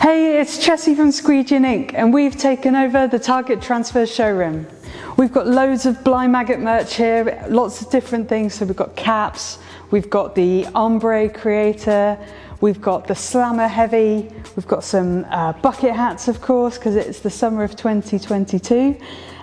Hey, it's Chessie from Squeegee Inc. and we've taken over the Target Transfers showroom. We've got loads of blind maggot merch here, lots of different things. So we've got caps, we've got the ombre creator, we've got the slammer heavy, we've got some bucket hats of course because it's the summer of 2022,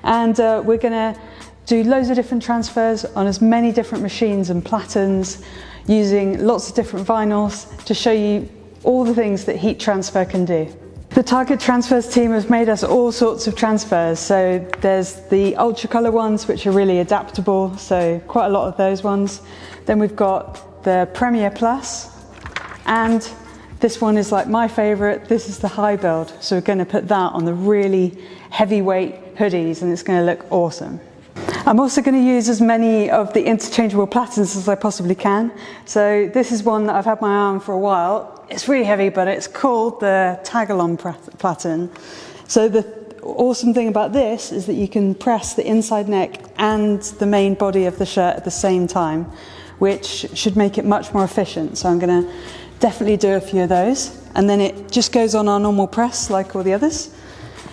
and we're going to do loads of different transfers on as many different machines and platens using lots of different vinyls to show you all the things that heat transfer can do. The Target Transfers team has made us all sorts of transfers. So there's the ultra color ones which are really adaptable, so quite a lot of those ones. Then we've got the Premier Plus, and this one is like my favorite. This is the high build, so we're going to put that on the really heavyweight hoodies and it's going to look awesome. I'm also going to use as many of the interchangeable platens as I possibly can. So this is one that I've had my eye on for a while. It's really heavy, but it's called the tag-along platen. So the awesome thing about this is that you can press the inside neck and the main body of the shirt at the same time, which should make it much more efficient. So I'm going to definitely do a few of those. And then it just goes on our normal press like all the others.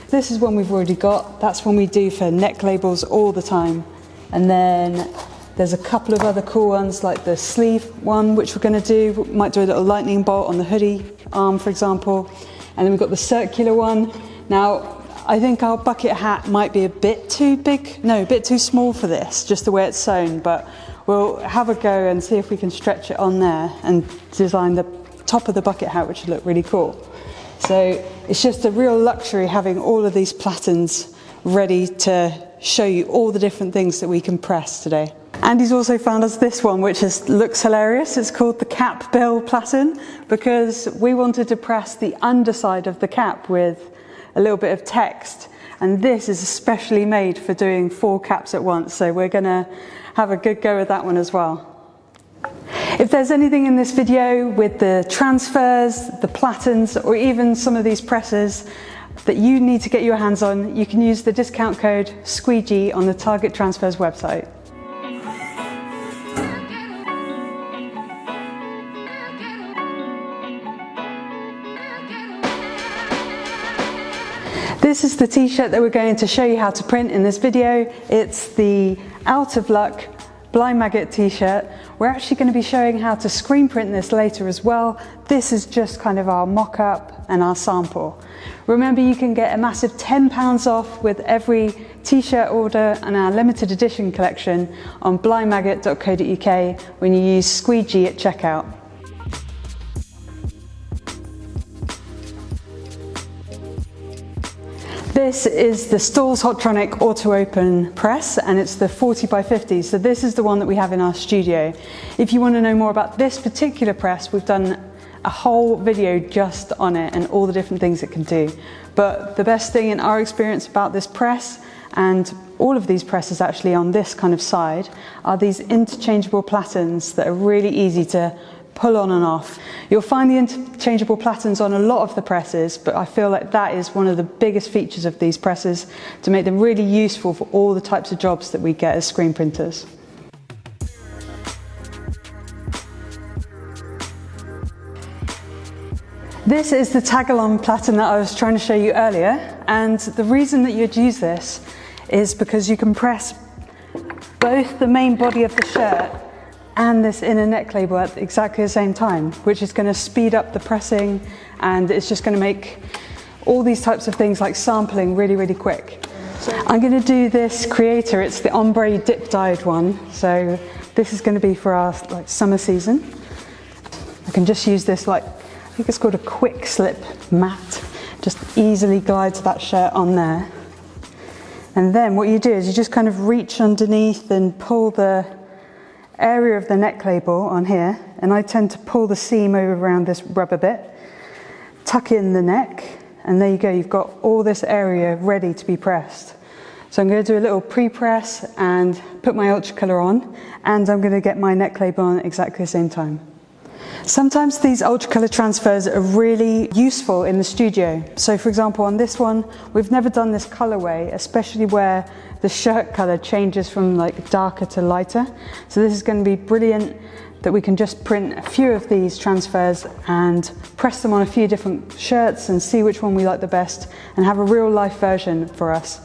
This is one we've already got. That's one we do for neck labels all the time. And then there's a couple of other cool ones like the sleeve one, which we're going to do. We might do a little lightning bolt on the hoodie arm, for example. And then we've got the circular one. Now, I think our bucket hat might be a bit too big, no, a bit too small for this, just the way it's sewn, but we'll have a go and see if we can stretch it on there and design the top of the bucket hat, which would look really cool. So it's just a real luxury having all of these platens ready to show you all the different things that we can press today. Andy's also found us this one, which looks hilarious. It's called the cap bill platen because we wanted to press the underside of the cap with a little bit of text. And this is especially made for doing 4 caps at once. So we're going to have a good go at that one as well. If there's anything in this video with the transfers, the platens, or even some of these presses that you need to get your hands on, you can use the discount code Squeegee on the Target Transfers website. This is the t-shirt that we're going to show you how to print in this video. It's the Out of Luck Blind Maggot t-shirt. We're actually going to be showing how to screen print this later as well. This is just kind of our mock-up and our sample. Remember, you can get a massive £10 off with every t-shirt order and our limited edition collection on blindmaggot.co.uk when you use Squeegee at checkout. This is the Stahls hotronix auto open press, and it's the 40 by 50. So this is the one that we have in our studio. If you want to know more about this particular press, we've done a whole video just on it and all the different things it can do. But the best thing in our experience about this press, and all of these presses actually on this kind of side, are these interchangeable platens that are really easy to pull on and off. You'll find the interchangeable platens on a lot of the presses, but I feel like that is one of the biggest features of these presses to make them really useful for all the types of jobs that we get as screen printers. This is the tag-along platen that I was trying to show you earlier, and the reason that you'd use this is because you can press both the main body of the shirt and this inner neck label at exactly the same time, which is going to speed up the pressing, and it's just going to make all these types of things like sampling really, really quick. I'm going to do this creator. It's the ombre dip dyed one, so this is going to be for our summer season. I can just use this I think it's called a quick slip mat, just easily glides that shirt on there. And then what you do is you just kind of reach underneath and pull the area of the neck label on here, and I tend to pull the seam over around this rubber bit, tuck in the neck, and there you go, you've got all this area ready to be pressed. So I'm going to do a little pre-press and put my ultra color on, and I'm going to get my neck label on at exactly the same time. Sometimes these ultra color transfers are really useful in the studio. So for example, on this one, we've never done this colorway, especially where the shirt color changes from darker to lighter. So this is going to be brilliant that we can just print a few of these transfers and press them on a few different shirts and see which one we like the best and have a real life version for us.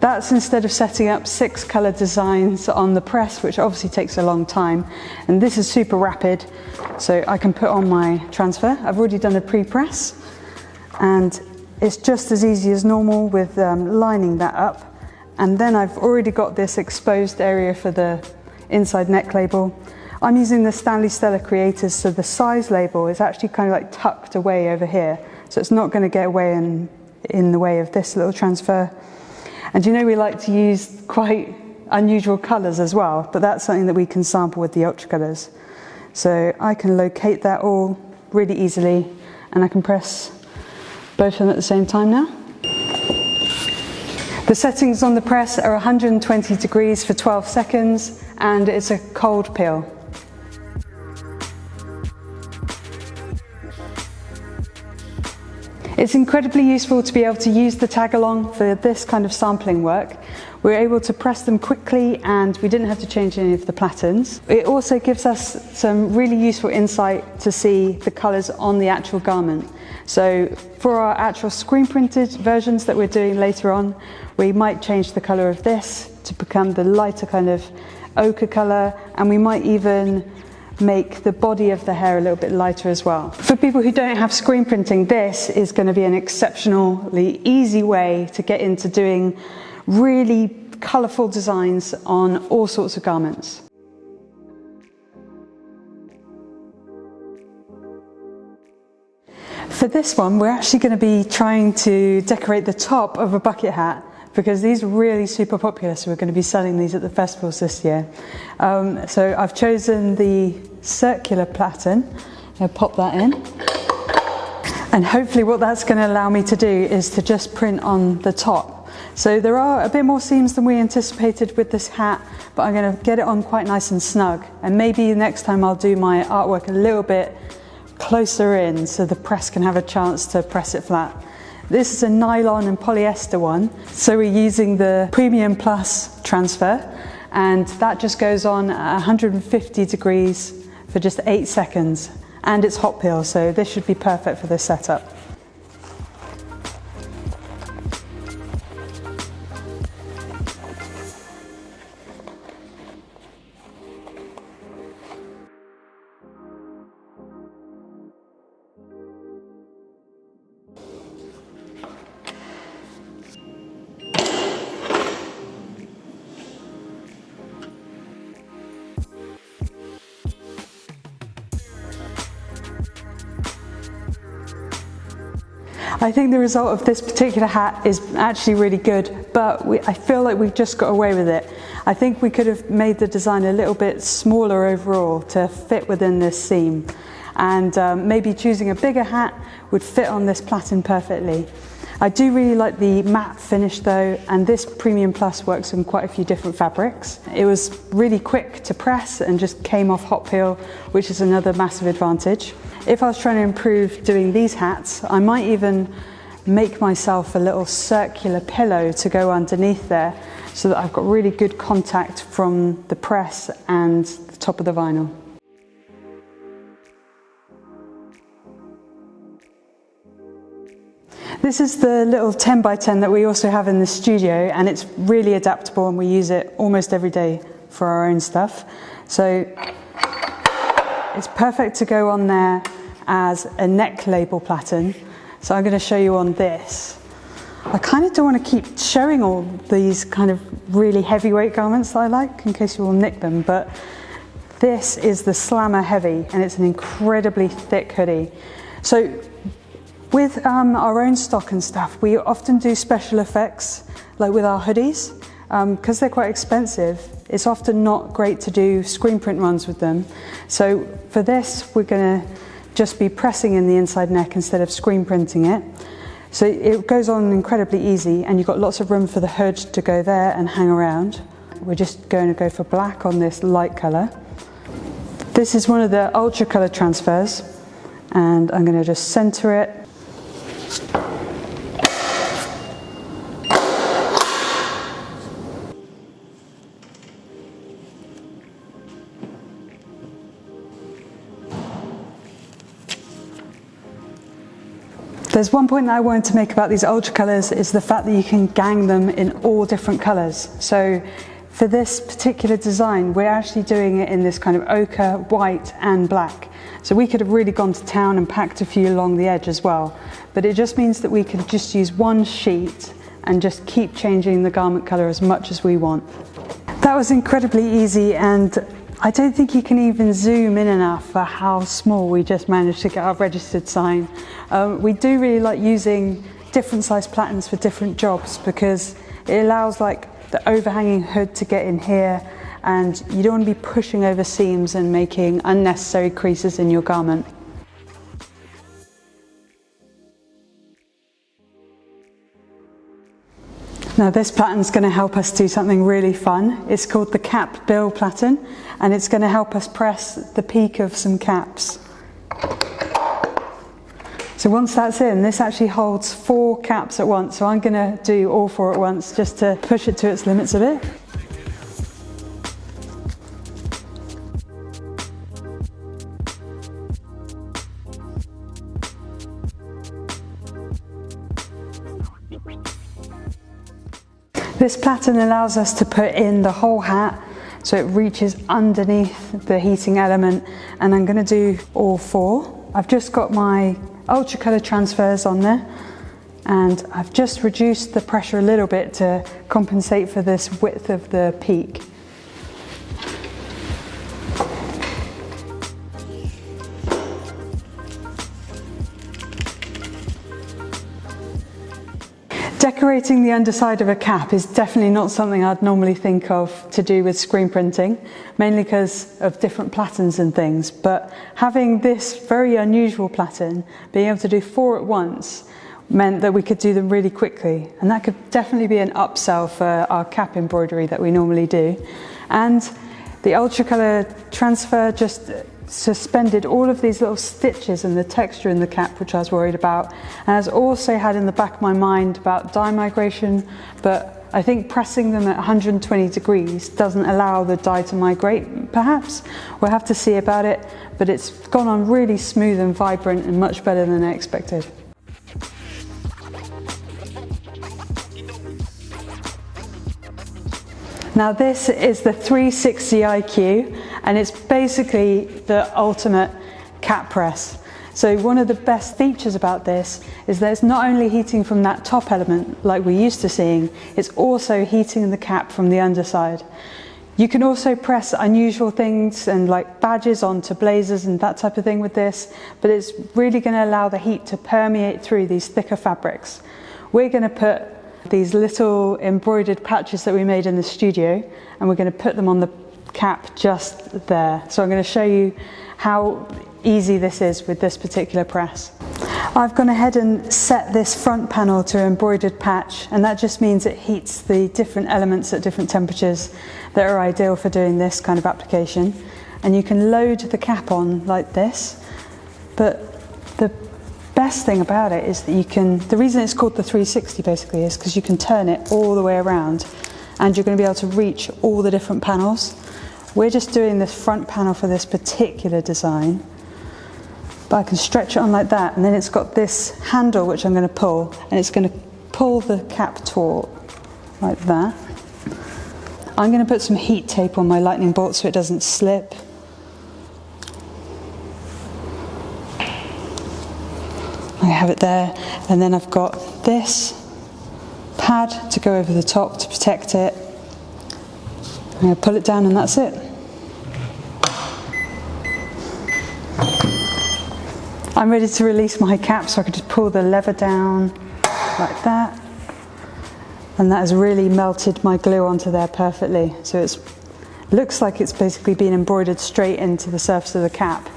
That's instead of setting up 6 colour designs on the press, which obviously takes a long time. And this is super rapid, so I can put on my transfer. I've already done a pre-press and it's just as easy as normal with lining that up. And then I've already got this exposed area for the inside neck label. I'm using the Stahls Creators, so the size label is actually kind of like tucked away over here. So it's not going to get away in the way of this little transfer. And you know we like to use quite unusual colours as well, but that's something that we can sample with the ultra colours. So I can locate that all really easily and I can press both of them at the same time now. The settings on the press are 120 degrees for 12 seconds and it's a cold peel. It's incredibly useful to be able to use the tag along for this kind of sampling work. We were able to press them quickly and we didn't have to change any of the platens. It also gives us some really useful insight to see the colours on the actual garment. So for our actual screen printed versions that we're doing later on, we might change the colour of this to become the lighter kind of ochre colour, and we might even make the body of the hair a little bit lighter as well. For people who don't have screen printing, this is going to be an exceptionally easy way to get into doing really colourful designs on all sorts of garments. For this one, we're actually going to be trying to decorate the top of a bucket hat because these are really super popular, so we're going to be selling these at the festivals this year. So I've chosen the circular platen. I'll pop that in. And hopefully what that's going to allow me to do is to just print on the top. So there are a bit more seams than we anticipated with this hat, but I'm going to get it on quite nice and snug. And maybe next time I'll do my artwork a little bit closer in so the press can have a chance to press it flat. This is a nylon and polyester one, so we're using the Premium Plus transfer, and that just goes on at 150 degrees for just 8 seconds, and it's hot peel, so this should be perfect for this setup. I think the result of this particular hat is actually really good, but I feel like we've just got away with it. I think we could have made the design a little bit smaller overall to fit within this seam, and maybe choosing a bigger hat would fit on this platen perfectly. I do really like the matte finish though, and this Premium Plus works in quite a few different fabrics. It was really quick to press and just came off hot peel, which is another massive advantage. If I was trying to improve doing these hats, I might even make myself a little circular pillow to go underneath there so that I've got really good contact from the press and the top of the vinyl. This is the little 10 by 10 that we also have in the studio, and it's really adaptable and we use it almost every day for our own stuff. So it's perfect to go on there as a neck label platen. So I'm going to show you on this. I kind of don't want to keep showing all these kind of really heavyweight garments that I like in case you will nick them, but this is the Slammer Heavy and it's an incredibly thick hoodie. So with our own stock and stuff, we often do special effects like with our hoodies. Because they're quite expensive, it's often not great to do screen print runs with them. So for this, we're going to just be pressing in the inside neck instead of screen printing it. So it goes on incredibly easy, and you've got lots of room for the hood to go there and hang around. We're just going to go for black on this light colour. This is one of the ultra colour transfers, and I'm going to just centre it. There's one point that I wanted to make about these ultra colours is the fact that you can gang them in all different colours. So for this particular design, we're actually doing it in this kind of ochre, white and black. So we could have really gone to town and packed a few along the edge as well. But it just means that we can just use one sheet and just keep changing the garment colour as much as we want. That was incredibly easy, and I don't think you can even zoom in enough for how small we just managed to get our registered sign. We do really like using different size platens for different jobs because it allows like the overhanging hood to get in here, and you don't want to be pushing over seams and making unnecessary creases in your garment. Now this platen is going to help us do something really fun. It's called the cap bill platen, and it's going to help us press the peak of some caps. So once that's in, this actually holds 4 caps at once, so I'm going to do all 4 at once just to push it to its limits a bit. This platen allows us to put in the whole hat so it reaches underneath the heating element, and I'm going to do all 4. I've just got my ultra colour transfers on there, and I've just reduced the pressure a little bit to compensate for this width of the peak. Decorating the underside of a cap is definitely not something I'd normally think of to do with screen printing, mainly because of different platens and things, but having this very unusual platen, being able to do 4 at once, meant that we could do them really quickly, and that could definitely be an upsell for our cap embroidery that we normally do. And the ultra colour transfer just suspended all of these little stitches and the texture in the cap, which I was worried about, and I also had in the back of my mind about dye migration, but I think pressing them at 120 degrees doesn't allow the dye to migrate, perhaps. We'll have to see about it, but it's gone on really smooth and vibrant and much better than I expected. Now this is the 360 IQ, and it's basically the ultimate cap press. So one of the best features about this is that it's not only heating from that top element like we're used to seeing, it's also heating the cap from the underside. You can also press unusual things and like badges onto blazers and that type of thing with this, but it's really going to allow the heat to permeate through these thicker fabrics. We're going to put these little embroidered patches that we made in the studio, and we're going to put them on the cap just there. So I'm going to show you how easy this is with this particular press. I've gone ahead and set this front panel to embroidered patch, and that just means it heats the different elements at different temperatures that are ideal for doing this kind of application. And you can load the cap on like this, but the best thing about it is that you can, the reason it's called the 360 basically is because you can turn it all the way around and you're going to be able to reach all the different panels. We're just doing this front panel for this particular design, but I can stretch it on like that, and then it's got this handle which I'm going to pull, and it's going to pull the cap taut like that. I'm going to put some heat tape on my lightning bolt so it doesn't slip. I have it there, and then I've got this pad to go over the top to protect it. I'm going to pull it down and that's it. I'm ready to release my cap, so I can just pull the lever down like that, and that has really melted my glue onto there perfectly. So it looks like it's basically been embroidered straight into the surface of the cap.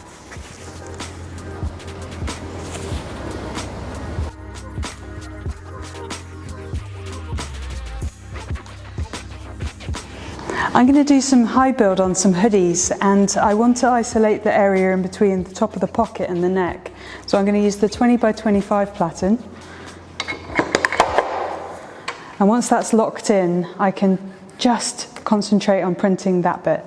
I'm going to do some high build on some hoodies, and I want to isolate the area in between the top of the pocket and the neck. So I'm going to use the 20 by 25 platen. And once that's locked in, I can just concentrate on printing that bit.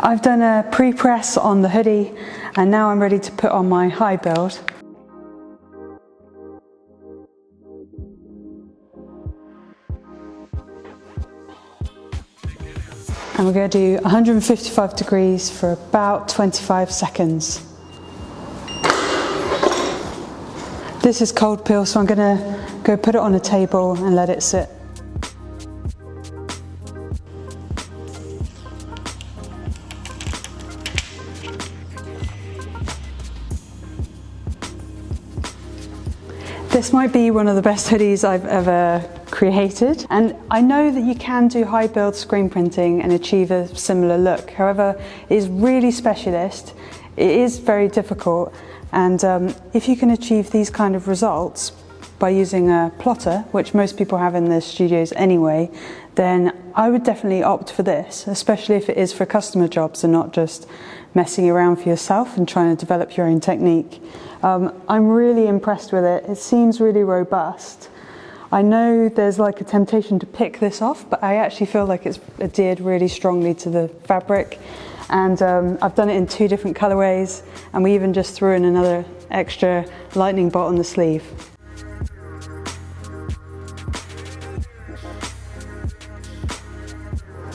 I've done a pre-press on the hoodie and now I'm ready to put on my high build. And we're going to do 155 degrees for about 25 seconds. This is cold peel, so I'm going to go put it on a table and let it sit. This might be one of the best hoodies I've ever created, and I know that you can do high build screen printing and achieve a similar look. However, it is really specialist, it is very difficult, and if you can achieve these kind of results by using a plotter, which most people have in their studios anyway, then I would definitely opt for this, especially if it is for customer jobs and not just messing around for yourself and trying to develop your own technique. I'm really impressed with it. It seems really robust. I know there's like a temptation to pick this off, but I actually feel like it's adhered really strongly to the fabric. And I've done it in 2 different colorways, and we even just threw in another extra lightning bolt on the sleeve.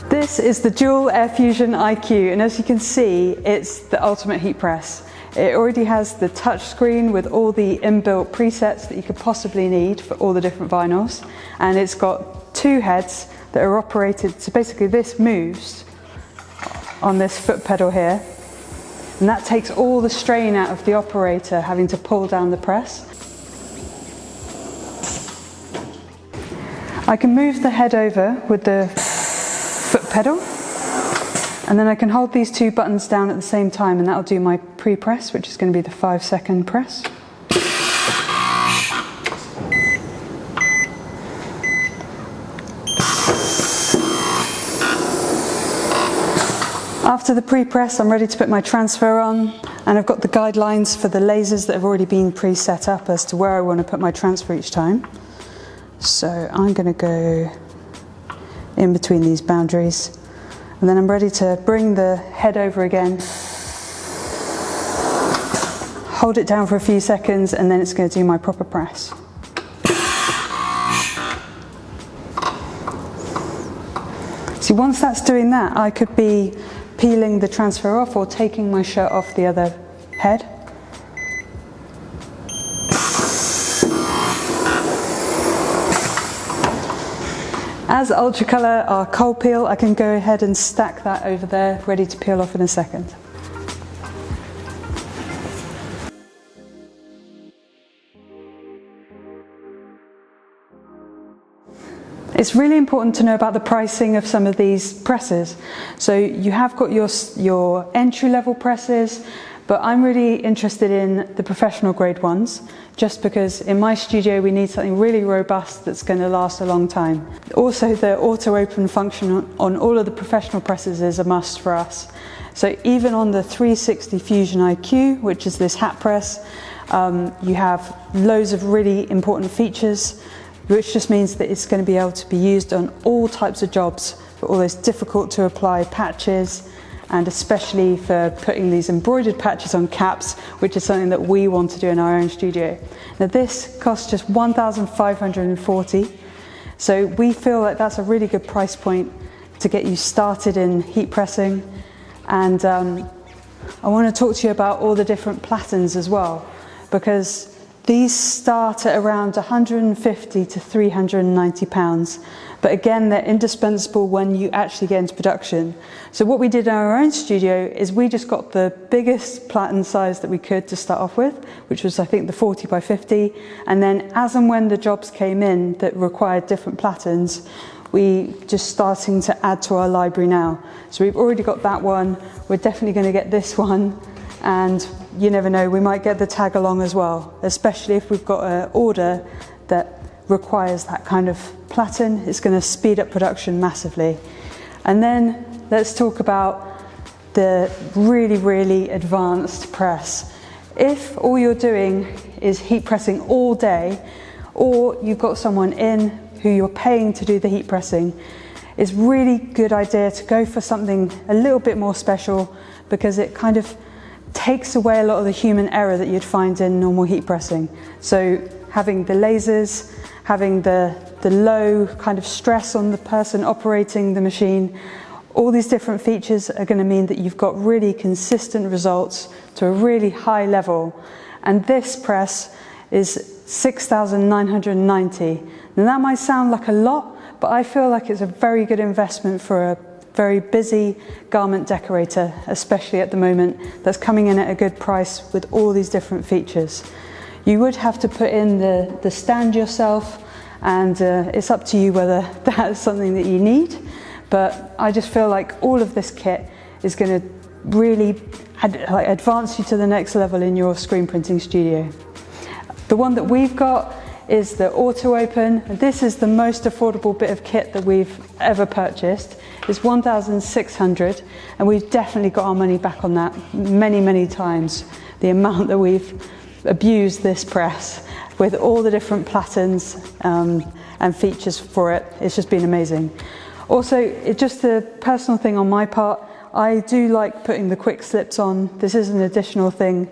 This is the Dual Air Fusion IQ, and as you can see, it's the ultimate heat press. It already has the touch screen with all the inbuilt presets that you could possibly need for all the different vinyls, and it's got 2 heads that are operated, so basically this moves on this foot pedal here, and that takes all the strain out of the operator having to pull down the press. I can move the head over with the foot pedal, and then I can hold these 2 buttons down at the same time, and that'll do my pre-press, which is going to be the 5-second press. After the pre-press, I'm ready to put my transfer on, and I've got the guidelines for the lasers that have already been pre-set up as to where I want to put my transfer each time. So I'm going to go in between these boundaries, and then I'm ready to bring the head over again, hold it down for a few seconds, and then it's going to do my proper press. See, once that's doing that, I could be peeling the transfer off or taking my shirt off the other head. As Ultracolor are cold peel, I can go ahead and stack that over there, ready to peel off in a second. It's really important to know about the pricing of some of these presses. So you have got your entry-level presses, but I'm really interested in the professional grade ones, just because in my studio we need something really robust that's going to last a long time. Also, the auto-open function on all of the professional presses is a must for us. So even on the 360 Fusion IQ, which is this hat press, you have loads of really important features, which just means that it's going to be able to be used on all types of jobs for all those difficult to apply patches, and especially for putting these embroidered patches on caps, which is something that we want to do in our own studio. Now this costs just $1,540, so we feel like that's a really good price point to get you started in heat pressing. And I want to talk to you about all the different platens as well, because these start at around 150 to 390 pounds, but again, they're indispensable when you actually get into production. So what we did in our own studio is we just got the biggest platen size that we could to start off with, which was I think the 40 by 50, and then as and when the jobs came in that required different platens, we just starting to add to our library now. So we've already got that one, we're definitely going to get this one, and you never know, we might get the tag along as well, especially if we've got an order that requires that kind of platen. It's going to speed up production massively. And then let's talk about the really, really advanced press. If all you're doing is heat pressing all day, or you've got someone in who you're paying to do the heat pressing, it's really good idea to go for something a little bit more special, because it kind of takes away a lot of the human error that you'd find in normal heat pressing. So having the lasers, having the low kind of stress on the person operating the machine, all these different features are going to mean that you've got really consistent results to a really high level. And this press is 6,990. Now that might sound like a lot, but I feel like it's a very good investment for a very busy garment decorator, especially at the moment, that's coming in at a good price with all these different features. You would have to put in the stand yourself, and it's up to you whether that is something that you need, but I just feel like all of this kit is going to really advance you to the next level in your screen printing studio. The one that we've got is the auto open. This is the most affordable bit of kit that we've ever purchased. It's 1,600, and we've definitely got our money back on that many times. The amount that we've abused this press with all the different platens and features for it, it's just been amazing. Also, it's just a personal thing on my part, I do like putting the quick slips on. This is an additional thing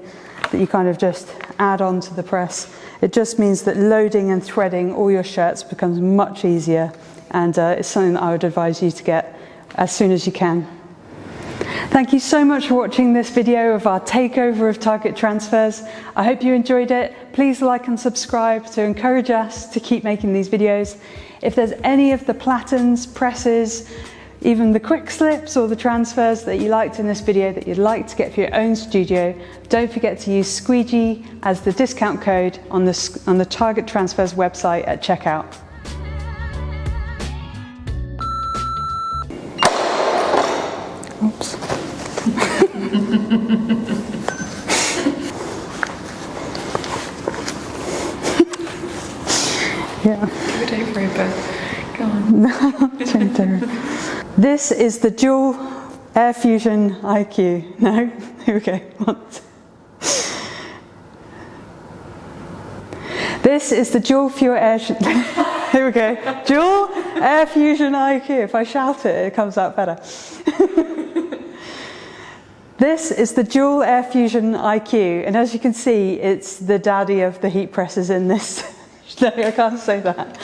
that you kind of just add on to the press. It just means that loading and threading all your shirts becomes much easier, and it's something that I would advise you to get as soon as you can. Thank you so much for watching this video of our takeover of Target transfers. I hope you enjoyed it. Please like and subscribe to encourage us to keep making these videos. If there's any of the platens, presses, even the quick slips or the transfers that you liked in this video that you'd like to get for your own studio, don't forget to use Squeegee as the discount code on the Target Transfers website at checkout. Oops. Yeah. Give it over it, but go on. This is the dual Air Fusion IQ. No? Here we go. This is the dual fuel air. Here we go. Dual Air Fusion IQ. If I shout it, it comes out better. This is the dual Air Fusion IQ, and as you can see, it's the daddy of the heat presses in this. No, I can't say that.